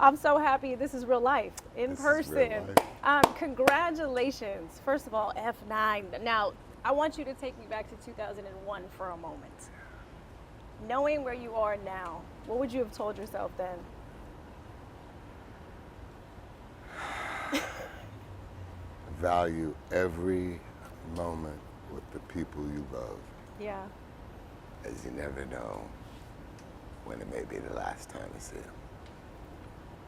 I'm so happy this is real life, in This is person. real life. Congratulations. First of all, F9. Now, I want you to take me back to 2001 for a moment. Knowing where you are now, what would you have told yourself then? Value every moment with the people you love, Yeah. as you never know when it may be the last time you see them.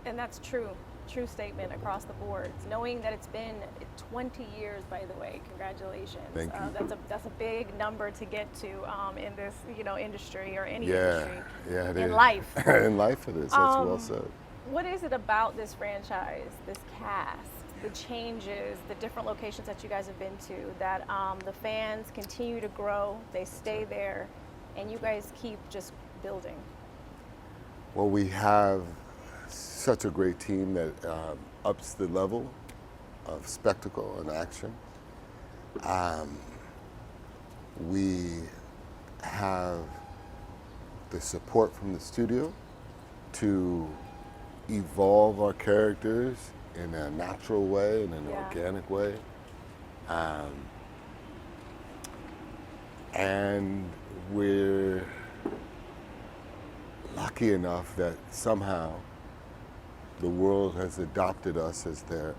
And that's true. True statement across the board. Knowing that it's been 20 years, by the way, congratulations. Thank you. That's a big number to get to in this industry or any Yeah, industry. yeah, it In is. life. In life it is. That's well said. What is it about this franchise, this cast, the changes, the different locations that you guys have been to, that the fans continue to grow, they stay there, and you guys keep just building? Well, we have such a great team that ups the level of spectacle and action. We have the support from the studio to evolve our characters in a natural way, in an Yeah. organic way. And we're lucky enough that somehow the world has adopted us as their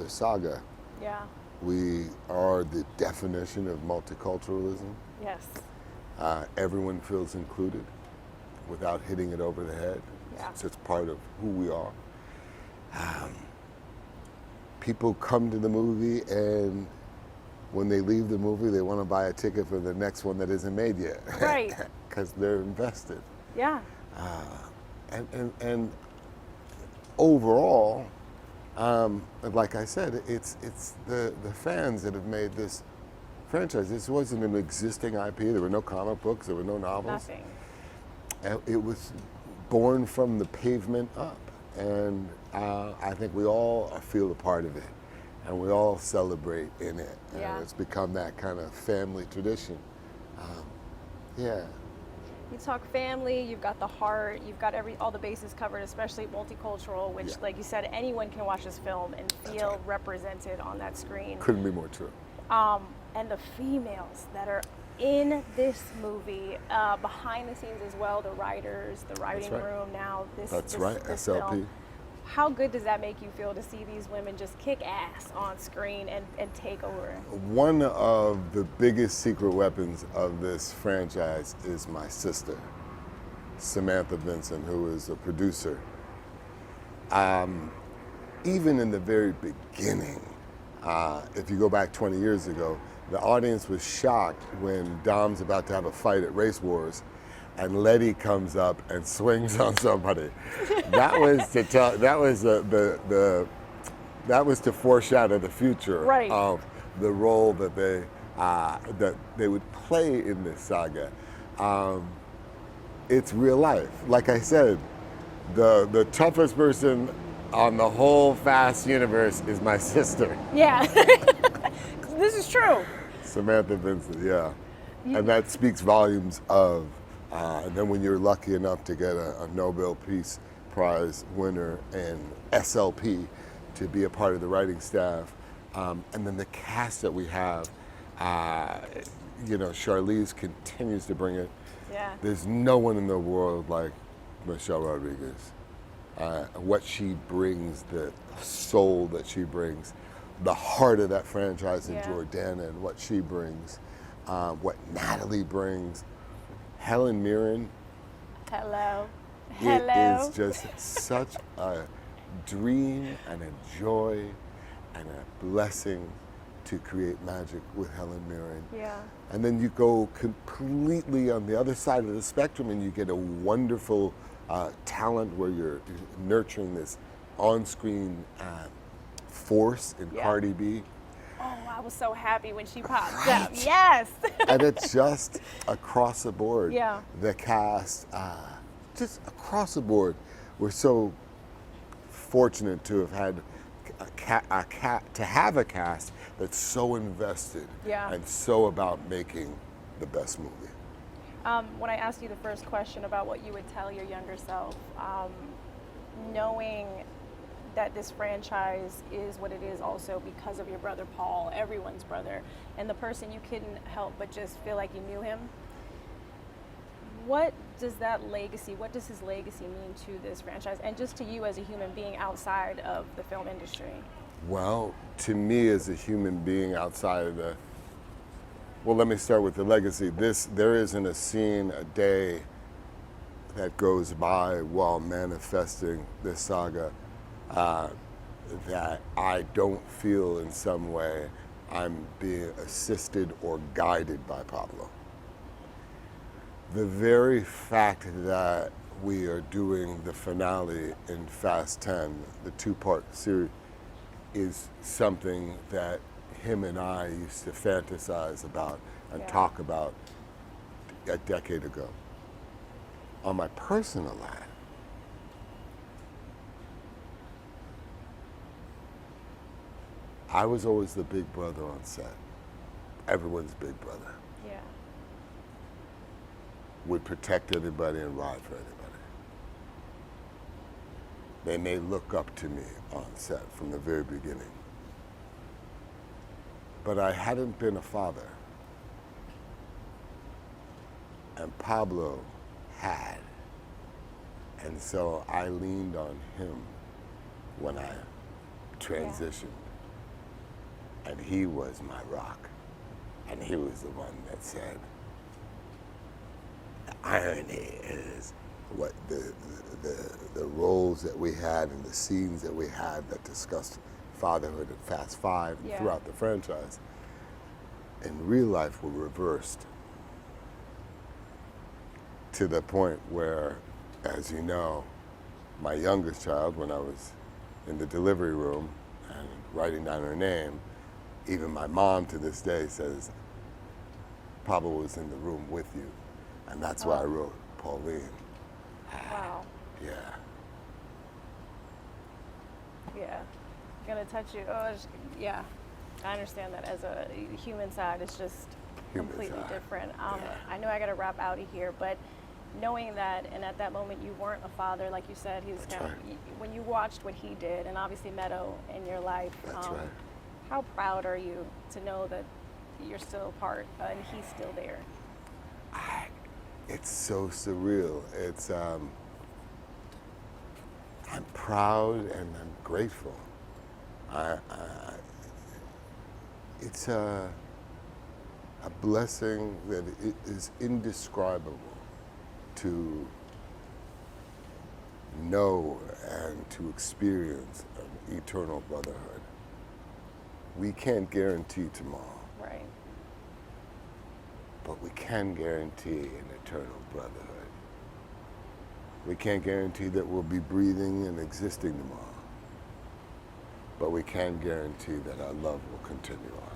saga. Yeah. We are the definition of multiculturalism. Yes. Everyone feels included without hitting it over the head. Yeah. It's just part of who we are. People come to the movie, and when they leave the movie, they want to buy a ticket for the next one that isn't made yet. Right. Because they're invested. Yeah. And overall, like I said, it's the fans that have made this franchise. This wasn't an existing IP. There were no comic books. There were no novels. Nothing. It was born from the pavement up. And I think we all feel a part of it. And we all celebrate in it. Yeah. And it's become that kind of family tradition. Yeah. You talk family, you've got the heart, you've got all the bases covered, especially multicultural, which, Yeah. like you said, anyone can watch this film and feel right. represented on that screen. Couldn't be more true. And the females that are in this movie, behind the scenes as well, the writers, the writing right. room now. That's right, this SLP. film. How good does that make you feel to see these women just kick ass on screen and take over? One of the biggest secret weapons of this franchise is my sister, Samantha Vincent, who is a producer. Even in the very beginning, if you go back 20 years ago, the audience was shocked when Dom's about to have a fight at Race Wars, and Letty comes up and swings on somebody. That was to tell. That was that was to foreshadow the future Right. of the role that they would play in this saga. It's real life. Like I said, the toughest person on the whole Fast universe is my sister, Yeah. This is true. Samantha Vincent. Yeah, and that speaks volumes of. And then when you're lucky enough to get a Nobel Peace Prize winner and SLP to be a part of the writing staff, and then the cast that we have, Charlize continues to bring it. Yeah. There's no one in the world like Michelle Rodriguez. What she brings, the soul that she brings, the heart of that franchise in Yeah. Jordana, and what she brings, what Natalie brings. Helen Mirren, Hello. it Hello. is just such a dream and a joy and a blessing to create magic with Helen Mirren. Yeah. And then you go completely on the other side of the spectrum and you get a wonderful talent where you're nurturing this on-screen force in Yeah. Cardi B. Oh, I was so happy when she popped up. Right. Yes. And it's just across the board. Yeah. The cast, just across the board. We're so fortunate to have had to have a cast that's so invested Yeah. and so about making the best movie. When I asked you the first question about what you would tell your younger self, knowing that this franchise is what it is also because of your brother Paul, everyone's brother, and the person you couldn't help but just feel like you knew him. What does his legacy mean to this franchise and just to you as a human being outside of the film industry? Well, to me as a human being outside of well, let me start with the legacy. There isn't a scene, a day that goes by while manifesting this saga that I don't feel in some way I'm being assisted or guided by Pablo. The very fact that we are doing the finale in Fast 10, the two-part series, is something that him and I used to fantasize about and talk about a decade ago. On my personal life, I was always the big brother on set. Everyone's big brother. Yeah. Would protect anybody and ride for anybody. They may look up to me on set from the very beginning. But I hadn't been a father. And Pablo had. And so I leaned on him when I transitioned. And he was my rock. And he was the one that said, the irony is what the roles that we had and the scenes that we had that discussed fatherhood in Fast 5 and throughout the franchise in real life were reversed to the point where, as you know, my youngest child, when I was in the delivery room and writing down her name, even my mom to this day says, Pablo was in the room with you. And that's why I wrote Pauline. Wow. Yeah. Yeah. Gonna touch you. Yeah. I understand that as a human side, it's just completely different. I know I gotta wrap out of here, but knowing that, and at that moment you weren't a father, like you said, he was kind of, when you watched what he did, and obviously Meadow in your life, how proud are you to know that you're still a part and he's still there? It's so surreal. It's I'm proud and I'm grateful. It's a blessing that is indescribable to know and to experience an eternal brotherhood. We can't guarantee tomorrow. Right. But we can guarantee an eternal brotherhood. We can't guarantee that we'll be breathing and existing tomorrow. But we can guarantee that our love will continue on.